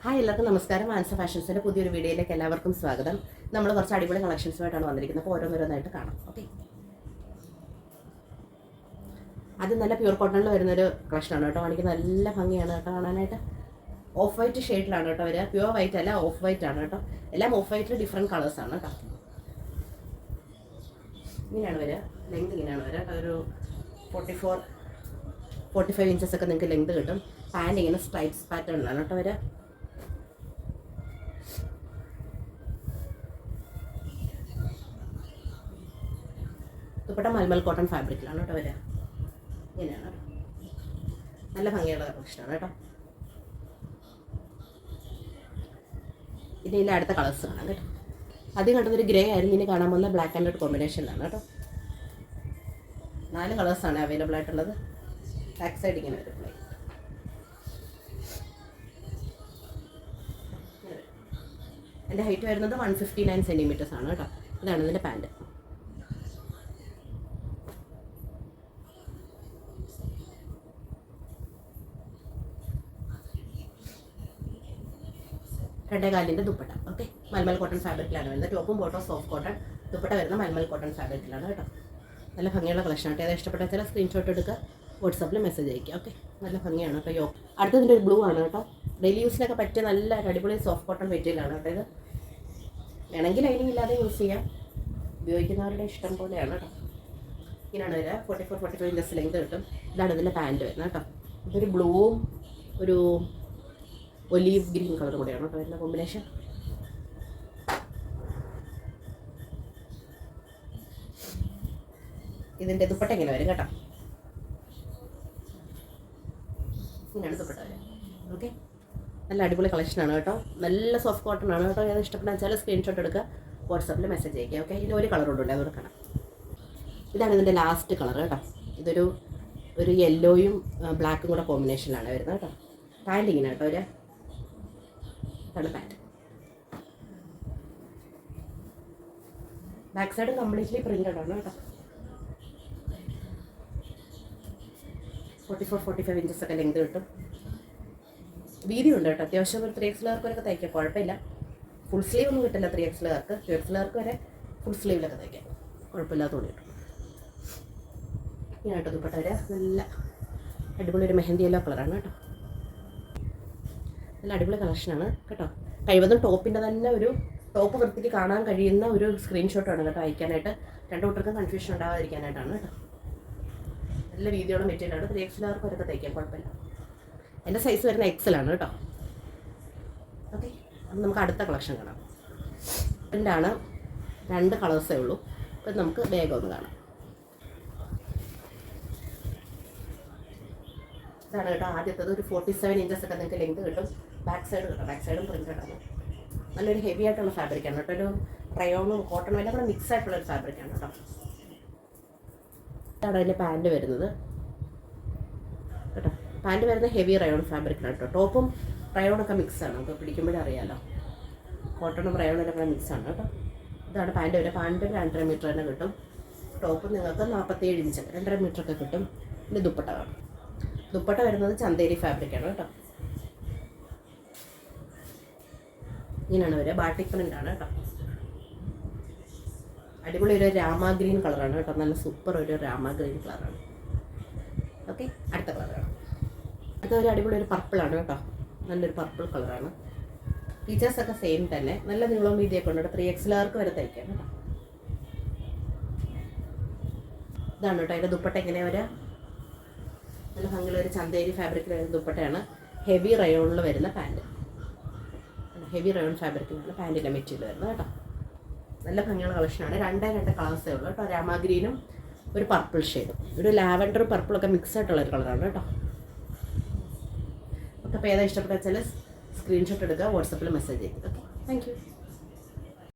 Hi എല്ലാവർക്കും നമസ്കാരം. Answer ഫാഷൻസിൻ്റെ പുതിയൊരു വീഡിയോയിലേക്ക് എല്ലാവർക്കും സ്വാഗതം. നമ്മൾ കുറച്ച് അടിപൊളി കളക്ഷൻസുമായിട്ടാണ് വന്നിരിക്കുന്നത്. അപ്പോൾ ഓരോന്നോരോന്നായിട്ട് കാണാം. ഓക്കെ, അത് നല്ല പ്യൂർ കോട്ടണിൽ വരുന്നൊരു കളക്ഷനാണ് കേട്ടോ. എനിക്ക് നല്ല ഭംഗിയാണ് കേട്ടോ കാണാനായിട്ട്. ഓഫ് വൈറ്റ് ഷെയ്ഡിലാണ് കേട്ടോ വരിക. പ്യൂർ വൈറ്റ് അല്ല, ഓഫ് വൈറ്റ് ആണ് കേട്ടോ. എല്ലാം ഓഫ് വൈറ്റിൽ ഡിഫറെൻറ്റ് കളേഴ്സാണ് കേട്ടോ. ഇങ്ങനെയാണ് വരിക. ലെങ്ത് ഇങ്ങനെയാണ് വരിക. ഒരു 45 ഇഞ്ചസ് ഒക്കെ നിങ്ങൾക്ക് ലെങ്ത് കിട്ടും. പാൻറ് ഇങ്ങനെ സ്ട്രൈപ്സ് പാറ്റേണിലാണ് കേട്ടോ വരിക. ദുപ്പട്ട മൽമൽ കോട്ടൺ ഫാബ്രിക്കിലാണ് കേട്ടോ വരിക. ഇങ്ങനെയാണ് നല്ല ഭംഗിയുള്ള കളക്ഷനാണ് കേട്ടോ. ഇതിൻ്റെ അടുത്ത കളേഴ്സ് കാണാം കേട്ടോ. ആദ്യം കണ്ടതൊരു ഗ്രേ ആയിരുന്നു. ഇനി കാണാൻ പോകുന്ന ബ്ലാക്ക് ആൻഡ് വൈറ്റ് കോമ്പിനേഷനിലാണ് കേട്ടോ. 4 കളേഴ്സാണ് അവൈലബിൾ ആയിട്ടുള്ളത്. ബാക്ക് സൈഡ് ഇങ്ങനെ വരും. എൻ്റെ ഹൈറ്റ് വരുന്നത് 159 സെൻറ്റിമീറ്റേഴ്സ് ആണ് കേട്ടോ. ഇതാണ് ഇതിൻ്റെ പാൻറ്. രണ്ടേകാലിൻ്റെ ദുപ്പട്ട. ഓക്കെ, മൽമൽ കോട്ടൺ ഫാബ്രിക്കിലാണ് വരുന്നത്. ടോപ്പും ബോട്ടം സോഫ്റ്റ് കോട്ടൺ, ദുപ്പട്ട വരുന്ന മൽമൽ കോട്ടൺ ഫാബ്രിക്കിലാണ് കേട്ടോ. നല്ല ഭംഗിയുള്ള കളക്ഷൻ ആയിട്ട്. ഏതാ ഇഷ്ടപ്പെട്ട ചില സ്ക്രീൻഷോട്ട് എടുക്കുക, വാട്സാപ്പിൽ മെസ്സേജ് അയക്കുക. ഓക്കെ, നല്ല ഭംഗിയാണ് കേട്ടോ. അടുത്തതിൻ്റെ ഒരു ബ്ലൂ ആണ് കേട്ടോ. ഡെയിലി യൂസിനൊക്കെ പറ്റിയ നല്ല അടിപൊളി സോഫ്റ്റ് കോട്ടൺ മെറ്റീരിയലാണ് കേട്ടോ. ഇത് വേണമെങ്കിൽ ലൈനിങ് ഇല്ലാതെ യൂസ് ചെയ്യാം. ഉപയോഗിക്കുന്നവരുടെ ഇഷ്ടം പോലെയാണ് കേട്ടോ. ഇങ്ങനെയാണ് വരിക. 44-45 ഇഞ്ചസ് ലെങ്ത് കിട്ടും. ഇതാണ് ഇതിൻ്റെ പാൻറ്റ് വരുന്നത് കേട്ടോ. ഇതൊരു ബ്ലൂവും ഒരു ഒലീവ് ഗ്രീൻ കളർ കൂടെയാണ് കേട്ടോ വരുന്ന കോമ്പിനേഷൻ. ഇതിൻ്റെ ദുപ്പട്ട ഇങ്ങനെ വരും കേട്ടോ. ഇങ്ങനെയാണ് ദുപ്പട്ട വരിക. ഓക്കെ, നല്ല അടിപൊളി കളക്ഷനാണ് കേട്ടോ. നല്ല സോഫ്റ്റ് കോട്ടൺ ആണ് കേട്ടോ. ഏത് ഇഷ്ടപ്പെട്ടാൽ വെച്ചാൽ സ്ക്രീൻഷോട്ട് എടുക്കുക, വാട്സാപ്പിൽ മെസ്സേജ് അയക്കുക. ഓക്കെ, ഇതിന് ഒരു കളർ കൊണ്ടുണ്ട്, അതുകൂടെ കാണാം. ഇതാണ് ഇതിൻ്റെ ലാസ്റ്റ് കളർ കേട്ടോ. ഒരു യെല്ലോയും ബ്ലാക്കും കൂടെ കോമ്പിനേഷനിലാണ് വരുന്നത് കേട്ടോ. പാൻറ് ഇങ്ങനെ കേട്ടോ. ഇതാണ് pant. Back side completely printed ആണ് കേട്ടോ. 44-45 ഇഞ്ചസ് ഒക്കെ ലെങ്ത് കിട്ടും. വീതി ഉണ്ട് കേട്ടോ. അത്യാവശ്യം ഒരു 3XL വരെയൊക്കെ തയ്ക്കാം, കുഴപ്പമില്ല. ഫുൾ സ്ലീവ് ഒന്നും കിട്ടില്ല 3XL 2XL വരെ ഫുൾ സ്ലീവിലൊക്കെ തയ്ക്കാം, കുഴപ്പമില്ലാത്ത തോന്നി കിട്ടും. ഇങ്ങനെ കേട്ടോ ദുപ്പട്ട വരിക. നല്ല അടിപൊളി ഒരു മെഹന്തി യെല്ലോ കളറാണ് കേട്ടോ. നല്ല അടിപൊളി കളക്ഷനാണ് കേട്ടോ. കഴിവതും ടോപ്പിൻ്റെ തന്നെ ഒരു ടോപ്പ് വൃത്തിക്ക് കാണാൻ കഴിയുന്ന ഒരു സ്ക്രീൻഷോട്ടാണ് കേട്ടോ അയക്കാനായിട്ട്. രണ്ടു കൂട്ടർക്കും കൺഫ്യൂഷൻ ഉണ്ടാകാതിരിക്കാനായിട്ടാണ് കേട്ടോ. നല്ല വീതിയുള്ള മെറ്റീരിയലാണ്. 3XL വരെയൊക്കെ തയ്ക്കാം, കുഴപ്പമില്ല. എൻ്റെ സൈസ് വരുന്ന XL ആണ് കേട്ടോ. ഓക്കെ, അപ്പം നമുക്ക് അടുത്ത കളക്ഷൻ കാണാം. ഇതിൻ്റാണ് 2 കളേഴ്സേ ഉള്ളൂ. അപ്പം നമുക്ക് വേഗം ഒന്ന് കാണാം. ഇതാണ് കേട്ടോ ആദ്യത്തത്. ഒരു 47 ഇഞ്ചസ് ഒക്കെ നിങ്ങൾക്ക് ലെങ്ത് കിട്ടും. ബാക്ക് സൈഡ് കേട്ടോ. ബാക്ക് സൈഡും പ്രിൻ്റഡ് ആണ്. നല്ലൊരു ഹെവി ആയിട്ടുള്ള ഫാബ്രിക്കാണ് കേട്ടോ. ഒരു റയോണും കോട്ടണും എല്ലാം കൂടെ മിക്സ് ആയിട്ടുള്ളൊരു ഫാബ്രിക്കാണ് കേട്ടോ. ഇതാണ് അതിൻ്റെ പാൻറ് വരുന്നത് കേട്ടോ. പാൻറ് വരുന്ന ഹെവി റയോൺ ഫാബ്രിക്കാണ് കേട്ടോ. ടോപ്പും റയോണൊക്കെ മിക്സാണ്. നമുക്ക് പിടിക്കുമ്പോഴേ അറിയാമല്ലോ. കോട്ടണും റയോണും ഒക്കെ മിക്സാണ് കേട്ടോ. ഇതാണ് പാൻറ് വരിക. പാൻറ് 2.5 മീറ്റർ തന്നെ കിട്ടും. ടോപ്പ് നിങ്ങൾക്ക് 47 ഇഞ്ച് 2.5 മീറ്റർ ഒക്കെ കിട്ടും. പിന്നെ ദുപ്പട്ട കാണും. ദുപ്പട്ട വരുന്നത് ചന്തേരി ഫാബ്രിക്കാണ് കേട്ടോ. ഇങ്ങനെയാണ് വരിക. ബാട്ടിക് പ്രിൻ്റ് ആണ് കേട്ടോ. അടിപൊളി ഒരു രാമ ഗ്രീൻ കളറാണ് കേട്ടോ. നല്ല സൂപ്പർ ഒരു രാമ ഗ്രീൻ കളറാണ്. ഓക്കെ, അടുത്ത കളറാണ്. അടുത്ത ഒരു അടിപൊളി ഒരു പർപ്പിളാണ് കേട്ടോ. നല്ലൊരു പർപ്പിൾ കളറാണ്. ഫീച്ചേഴ്സൊക്കെ സെയിം തന്നെ. നല്ല നീളം വീതിയൊക്കെ ഉണ്ട്. 3XL വരെ തയ്ക്കാം കേട്ടോ. ഇതാണ് കേട്ടോ അതിൻ്റെ ദുപ്പട്ട ഇങ്ങനെ വരിക. നല്ല ഭംഗിയുള്ള ഒരു ചന്തേരി ഫാബ്രിക്കിൽ വരുന്ന ദുപ്പട്ടയാണ്. ഹെവി റയോണിൽ വരുന്ന പാൻറ്. ഹെവി റയോൺ ഫാബ്രിക്കിലാണ് പാൻറ്റിൻ്റെ മെറ്റീരിയൽ വരുന്നത് കേട്ടോ. നല്ല ഭംഗിയുള്ള കളക്ഷനാണ്. 2 കളേഴ്സേ ഉള്ളൂ കേട്ടോ. രാമ ഗ്രീനും ഒരു പർപ്പിൾ ഷെയ്ഡും. ഒരു ലാവൻഡറും പർപ്പിളൊക്കെ മിക്സ് ആയിട്ടുള്ള ഒരു കളറാണ് കേട്ടോ. അപ്പോൾ ഏതാ ഇഷ്ടപ്പെട്ട വെച്ചാൽ സ്ക്രീൻഷോട്ട് എടുക്കുക, വാട്സപ്പിൽ മെസ്സേജ് ചെയ്യുക. Okay, thank you.